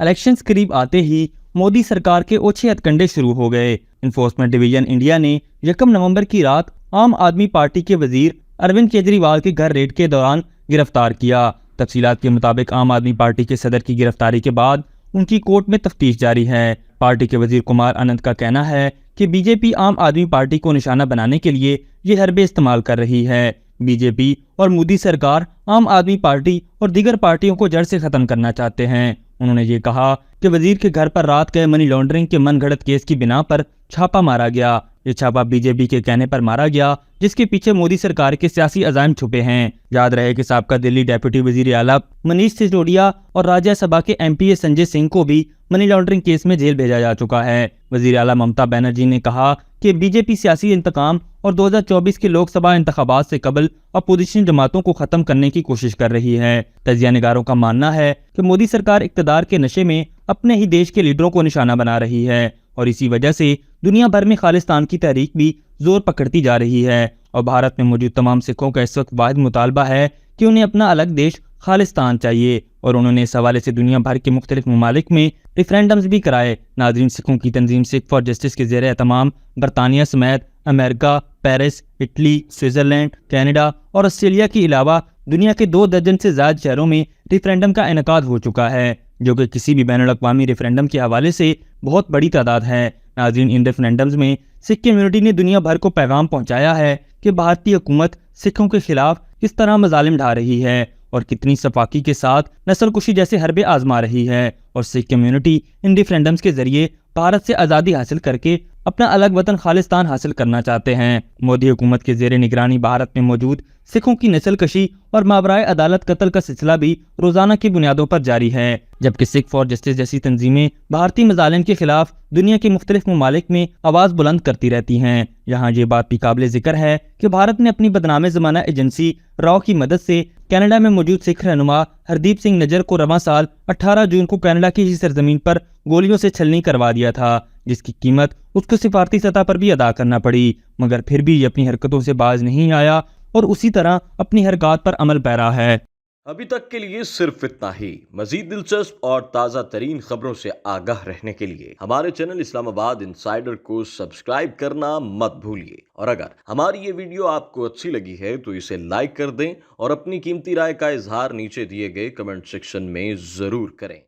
Elections करीब आते ही मोदी सरकार के ओछे हथकंडे शुरू हो गए। इन्फोर्समेंट डिवीजन इंडिया ने 1 नवंबर की रात आम आदमी पार्टी के वजीर अरविंद केजरीवाल के घर रेड के दौरान गिरफ्तार किया। तफसीलात के मुताबिक आम आदमी पार्टी के सदर की गिरफ्तारी के बाद उनकी कोर्ट में तफ्तीश जारी है। पार्टी के वजीर कुमार आनंद का कहना है कि बीजेपी आम आदमी पार्टी को निशाना बनाने के लिए ये हरबे इस्तेमाल कर रही है। बीजेपी और मोदी सरकार आम आदमी पार्टी और दीगर पार्टियों को जड़ से खत्म करना चाहते हैं। उन्होंने ये कहा कि वजीर के घर पर रात गए मनी लॉन्ड्रिंग के मनगढ़ंत केस की बिना पर छापा मारा गया। ये छापा बीजेपी के कहने पर मारा गया, जिसके पीछे मोदी सरकार के सियासी अज़ाइम छुपे हैं। याद रहे कि साबका दिल्ली डेप्यूटी वजीर आला मनीष सिसोदिया और राज्यसभा के एमपी संजय सिंह को भी मनी लॉन्ड्रिंग केस में जेल भेजा जा चुका है। वजीर आला ममता बनर्जी ने कहा कि बीजेपी सियासी इंतकाम और 2024 के लोकसभा इंतखाबात से कबल अपोजिशन जमातों को खत्म करने की कोशिश कर रही है। तजिया निगारों का मानना है कि मोदी सरकार इक़्तिदार के नशे में अपने ही देश के लीडरों को निशाना बना रही है और इसी वजह से दुनिया भर में खालिस्तान की तहरीक भी जोर पकड़ती जा रही है। और भारत में मौजूद तमाम सिखों का इस वक्त वाहिद मुतालबा है कि उन्हें अपना अलग देश खालिस्तान चाहिए और उन्होंने इस हवाले से दुनिया भर के मुख्तलिफ ममालिक में रेफरेंडम्स भी कराए। नाज़रीन, सिखों की तंजीम सिख फॉर जस्टिस के ज़ेर एहतमाम बरतानिया समेत America, Paris, Italy, Switzerland, Canada और ऑस्ट्रेलिया के अलावा दुनिया के 2 दर्जन से ज़्यादा शहरों में रेफरेंडम का इनेकाद हो चुका है, जो कि किसी भी बैनुल अक़वामी रेफरेंडम के हवाले से बहुत बड़ी तादाद है। नाज़रीन, इन रेफरेंडम्स में सिख कम्यूनिटी ने दुनिया भर को पैगाम पहुँचाया है कि भारतीय हुकूमत सिखों के खिलाफ किस तरह मजालिम ढा रही है और कितनी सफाकी के साथ नस्ल कुशी जैसे हरबे आजमा रही है। और सिख कम्यूनिटी इन रेफरेंडम्स के जरिए भारत से आज़ादी हासिल करके अपना अलग वतन खालिस्तान हासिल करना चाहते हैं। मोदी हुकूमत के ज़ेरे निगरानी भारत में मौजूद सिखों की नस्ल कशी और मावराए अदालत कत्ल का सिलसिला भी रोजाना की बुनियादों पर जारी है, जबकि सिख फॉर जस्टिस जैसी तंजीमें भारतीय मजालिम के खिलाफ दुनिया के मुख्तलिफ ममालिक में आवाज़ बुलंद करती रहती हैं। यहाँ ये बात भी काबिल जिक्र है कि भारत ने अपनी बदनामे ज़माना एजेंसी रॉ की मदद से कनाडा में मौजूद सिख रहनुमा हरदीप सिंह नज्जर को रवां साल 18 जून को कनाडा की सरजमीन पर गोलियों से छलनी करवा दिया था, जिसकी कीमत उसको सिफारती सतह पर भी अदा करना पड़ी। मगर फिर भी ये अपनी हरकतों से बाज नहीं आया और उसी तरह अपनी हरकत पर अमल पैरा है। अभी तक के लिए सिर्फ इतना ही। मजीद दिलचस्प और ताज़ा तरीन खबरों से आगाह रहने के लिए हमारे चैनल इस्लामाबाद इंसाइडर को सब्सक्राइब करना मत भूलिए। और अगर हमारी ये वीडियो आपको अच्छी लगी है तो इसे लाइक कर दें और अपनी कीमती राय का इजहार नीचे दिए गए कमेंट सेक्शन में ज़रूर करें।